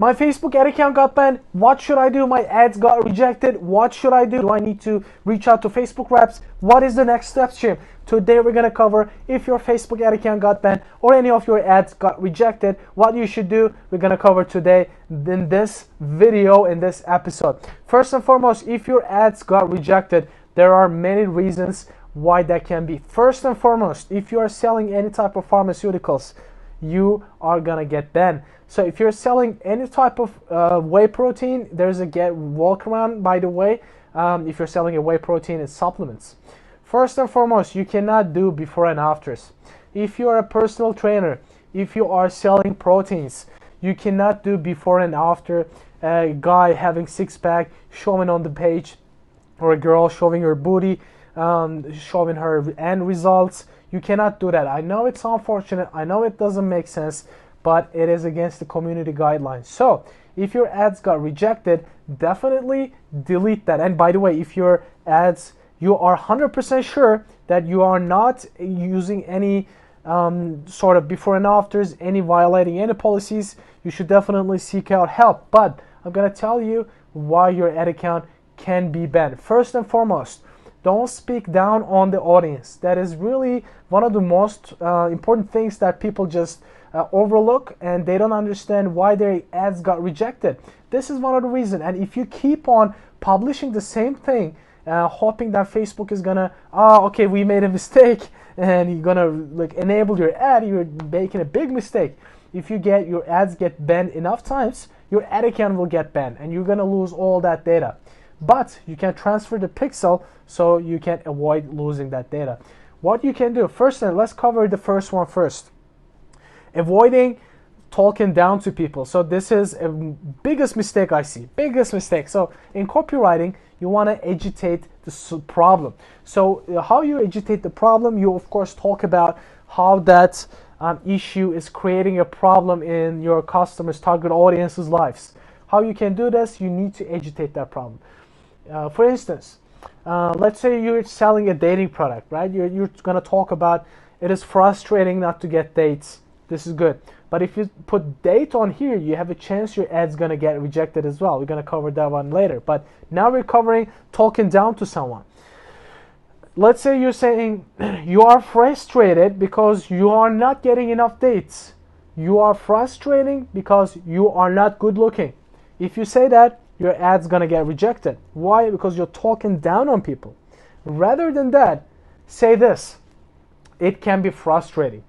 My Facebook ad account got banned. What should I do? My ads got rejected. What should I do? Do I need to reach out to Facebook reps? What is the next step, Jim? Today we're going to cover if your Facebook ad account got banned or any of your ads got rejected, what you should do. We're going to cover today in this video, in this episode. First and foremost, if your ads got rejected, there are many reasons why that can be. First and foremost, if you are selling any type of pharmaceuticals, you are gonna get banned. So if you're selling any type of whey protein, there's a walk around, by the way. If you're selling a whey protein and supplements, first and foremost, you cannot do before and afters. If you are a personal trainer, if you are selling proteins, you cannot do before and after. A guy having six-pack showing on the page, or a girl showing her booty, showing her end results. You cannot do that. I know it's unfortunate. I know it doesn't make sense, but it is against the community guidelines. So if your ads got rejected, definitely delete that. And by the way, if your ads, you are 100% sure that you are not using any sort of before and afters, any violating any policies, you should definitely seek out help. But I'm going to tell you why your ad account can be banned. First and foremost, don't speak down on the audience. That is really one of the most important things that people just overlook, and they don't understand why their ads got rejected. This is one of the reasons. And if you keep on publishing the same thing, hoping that Facebook is gonna, okay, we made a mistake, and you're gonna like enable your ad, you're making a big mistake. If you get your ads get banned enough times, your ad account will get banned, and you're gonna lose all that data. But you can transfer the pixel so you can avoid losing that data. What you can do, first, let's cover the first one first. Avoiding talking down to people. So this is a biggest mistake I see, biggest mistake. So in copywriting, you want to agitate the problem. So how you agitate the problem, you of course talk about how that issue is creating a problem in your customers' target audience's lives. How you can do this, you need to agitate that problem. For instance, let's say you're selling a dating product, right? You're going to talk about it is frustrating not to get dates. This is good. But if you put date on here, you have a chance your ad's going to get rejected as well. We're going to cover that one later. But now we're covering talking down to someone. Let's say you're saying you are frustrated because you are not getting enough dates. You are frustrating because you are not good looking. If you say that, your ad's gonna get rejected. Why? Because you're talking down on people. Rather than that, say this: it can be frustrating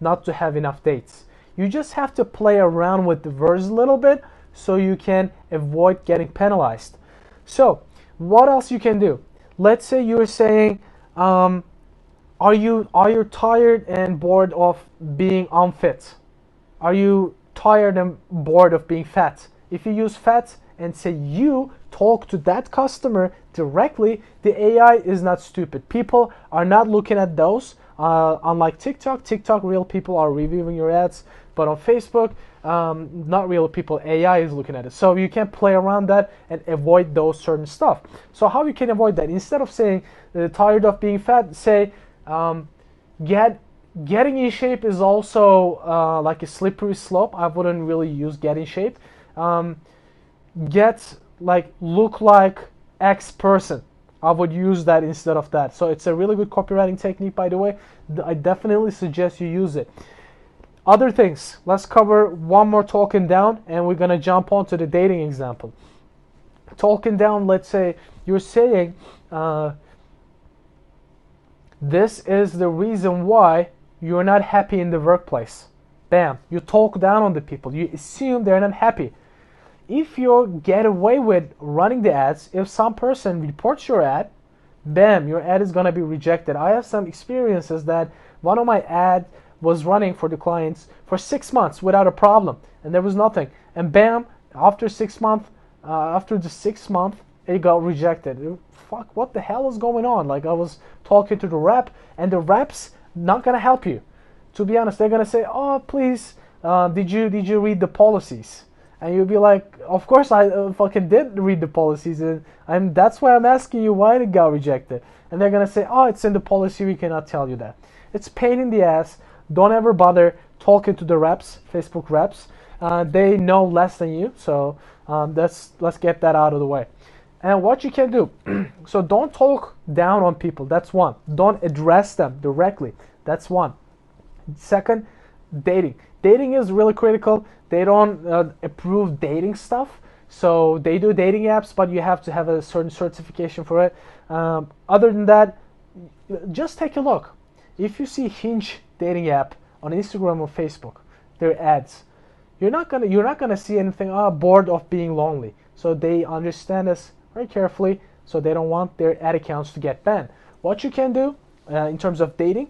not to have enough dates. You just have to play around with the words a little bit so you can avoid getting penalized. So what else you can do? Let's say you're saying, are you tired and bored of being unfit? Are you tired and bored of being fat? If you use fat and say you talk to that customer directly, the AI is not stupid. People are not looking at those. Unlike TikTok, real people are reviewing your ads. But on Facebook, not real people, AI is looking at it. So you can play around that and avoid those certain stuff. So how you can avoid that? Instead of saying tired of being fat, say getting in shape is also like a slippery slope. I wouldn't really use get in shape. Look like X person. I would use that instead of that. So it's a really good copywriting technique, by the way. I definitely suggest you use it. Other things, let's cover one more talking down, and we're gonna jump on to the dating example. Talking down, let's say you're saying this is the reason why you're not happy in the workplace. Bam, you talk down on the people. You assume they're not happy. If you get away with running the ads, if some person reports your ad, bam, your ad is going to be rejected. I have some experiences that one of my ads was running for the clients for 6 months without a problem, and there was nothing. And bam, after 6 months, after the 6th month, it got rejected. Fuck, what the hell is going on? Like, I was talking to the rep, and the rep's not going to help you. To be honest, they're going to say, oh, please, did you read the policies? And you'll be like, of course I fucking did read the policies, and that's why I'm asking you why it got rejected. And they're gonna say, oh, it's in the policy, we cannot tell you that. It's pain in the ass. Don't ever bother talking to the reps, Facebook reps. they know less than you. So let's get that out of the way. And what you can do, so don't talk down on people. That's one. Don't address them directly. That's one. Second, dating. Dating is really critical. They don't approve dating stuff. So they do dating apps, but you have to have a certain certification for it. Other than that, just take a look. If you see Hinge dating app on Instagram or Facebook, their ads, you're not gonna see anything. Bored of being lonely. So they understand this very carefully. So they don't want their ad accounts to get banned. What you can do in terms of dating,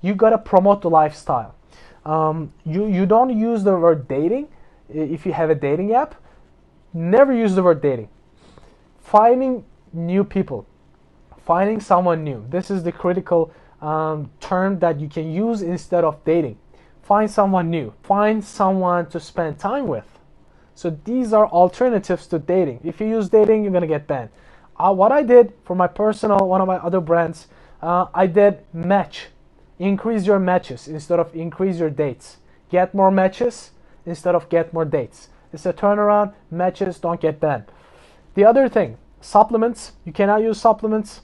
you gotta promote the lifestyle. You don't use the word dating if you have a dating app. Never use the word dating. Finding new people, finding someone new. This is the critical term that you can use instead of dating. Find someone new. Find someone to spend time with. So these are alternatives to dating. If you use dating, you're gonna get banned. What I did for my personal, one of my other brands, I did match. Increase your matches instead of increase your dates. Get more matches instead of get more dates. It's a turnaround. Matches don't get banned. The other thing, supplements. You cannot use supplements.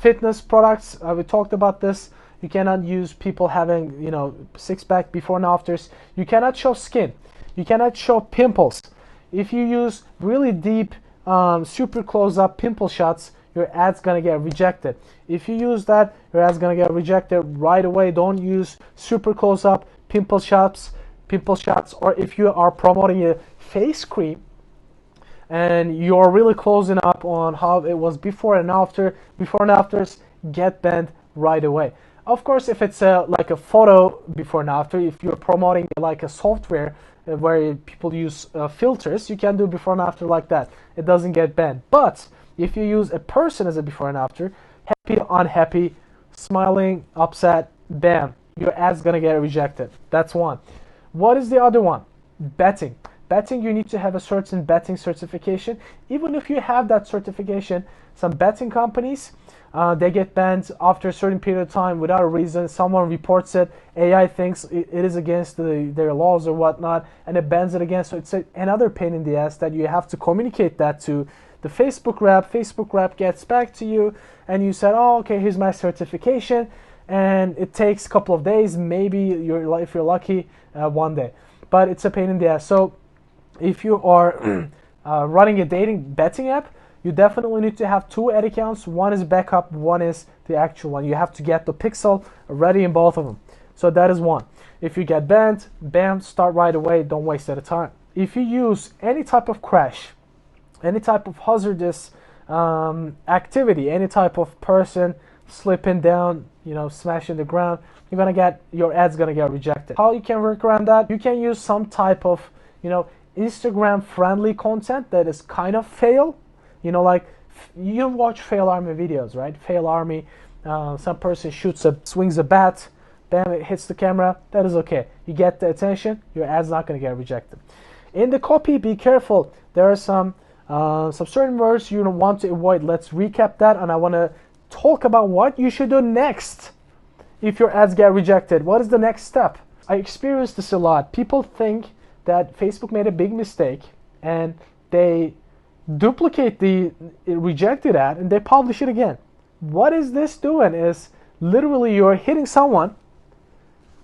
Fitness products. We talked about this. You cannot use people having, six-pack before and afters. You cannot show skin. You cannot show pimples. If you use really deep, super close-up pimple shots, your ad's gonna get rejected. If you use that, your ad's gonna get rejected right away. Don't use super close-up pimple shots. Or if you are promoting a face cream and you're really closing up on how it was before and afters get banned right away. Of course, if it's like a photo before and after, if you're promoting like a software where people use filters, you can do before and after like that. It doesn't get banned. But if you use a person as a before and after, happy, unhappy, smiling, upset, bam, your ad's gonna get rejected. That's one. What is the other one? Betting. Betting, you need to have a certain betting certification. Even if you have that certification, some betting companies, they get banned after a certain period of time without a reason. Someone reports it, AI thinks it is against their laws or whatnot, and it bans it again. So it's another pain in the ass that you have to communicate that to the Facebook rep. Facebook rep gets back to you, and you said, oh, okay, here's my certification. And it takes a couple of days, maybe if you're lucky, one day. But it's a pain in the ass. So if you are running a betting app, you definitely need to have two ad accounts. One is backup, one is the actual one. You have to get the pixel ready in both of them. So that is one. If you get banned, bam, start right away. Don't waste any time. If you use any type of crash, any type of hazardous activity, any type of person slipping down, smashing the ground, your ad's gonna get rejected. How you can work around that? You can use some type of, Instagram friendly content that is kind of fail. Like you watch Fail Army videos, right? Fail Army, some person swings a bat, bam, it hits the camera. That is okay. You get the attention, your ad's not gonna get rejected. In the copy, be careful. There are some certain words you want to avoid. Let's recap that, and I want to talk about what you should do next if your ads get rejected. What is the next step? I experienced this a lot. People think that Facebook made a big mistake and they duplicate the rejected ad and they publish it again. What is this doing is literally you're hitting someone,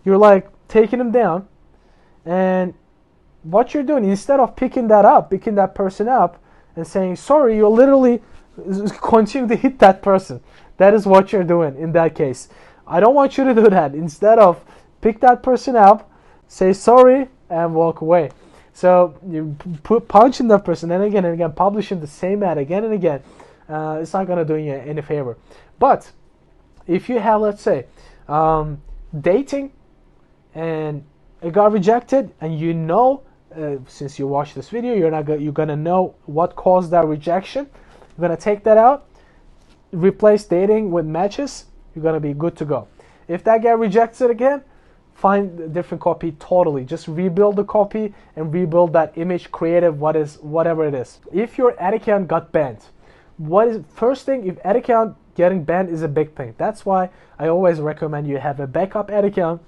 you're like taking them down, and what you're doing, instead of picking that person up and saying sorry, you're literally continue to hit that person. That is what you're doing in that case. I don't want you to do that. Instead of pick that person up, say sorry, and walk away. So you punching that person and again, publishing the same ad again and again. It's not going to do you any favor. But if you have, let's say, dating and it got rejected, and since you watched this video, you're gonna know what caused that rejection. You're gonna take that out, replace dating with matches. You're gonna be good to go. If that get rejected again, find a different copy totally. Just rebuild the copy and rebuild that image, creative, whatever it is. If your ad account got banned, first thing? If ad account getting banned is a big thing. That's why I always recommend you have a backup ad account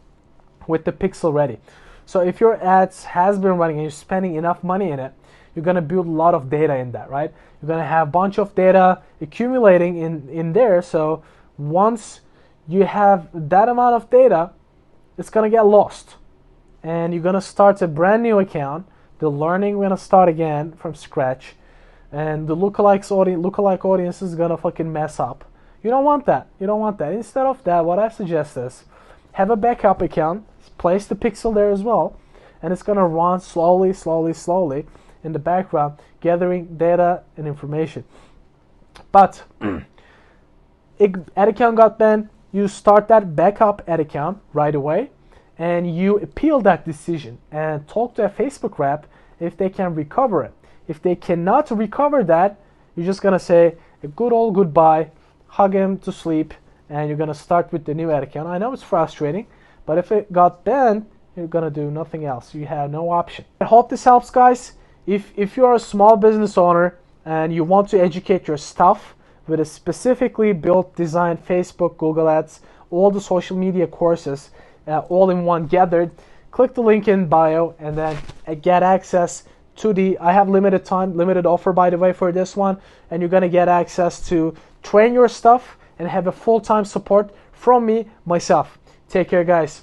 with the pixel ready. So if your ads has been running and you're spending enough money in it, you're going to build a lot of data in that, right? You're going to have a bunch of data accumulating in there. So once you have that amount of data, it's going to get lost. And you're going to start a brand new account. The learning going to start again from scratch. And the lookalike audience is going to fucking mess up. You don't want that. You don't want that. Instead of that, what I suggest is have a backup account. Place the pixel there as well. And it's going to run slowly in the background, gathering data and information. But ad account got banned. You start that backup ad account right away, and you appeal that decision and talk to a Facebook rep if they can recover it. If they cannot recover that, you're just gonna say a good old goodbye, hug him to sleep, and you're gonna start with the new ad account. I know it's frustrating, but if it got banned, you're gonna do nothing else. You have no option. I hope this helps, guys. If you are a small business owner and you want to educate your staff with a specifically built, designed Facebook, Google Ads, all the social media courses, all in one gathered, click the link in bio and then get access to I have limited offer, by the way, for this one, and you're gonna get access to train your staff and have a full-time support from me, myself. Take care, guys.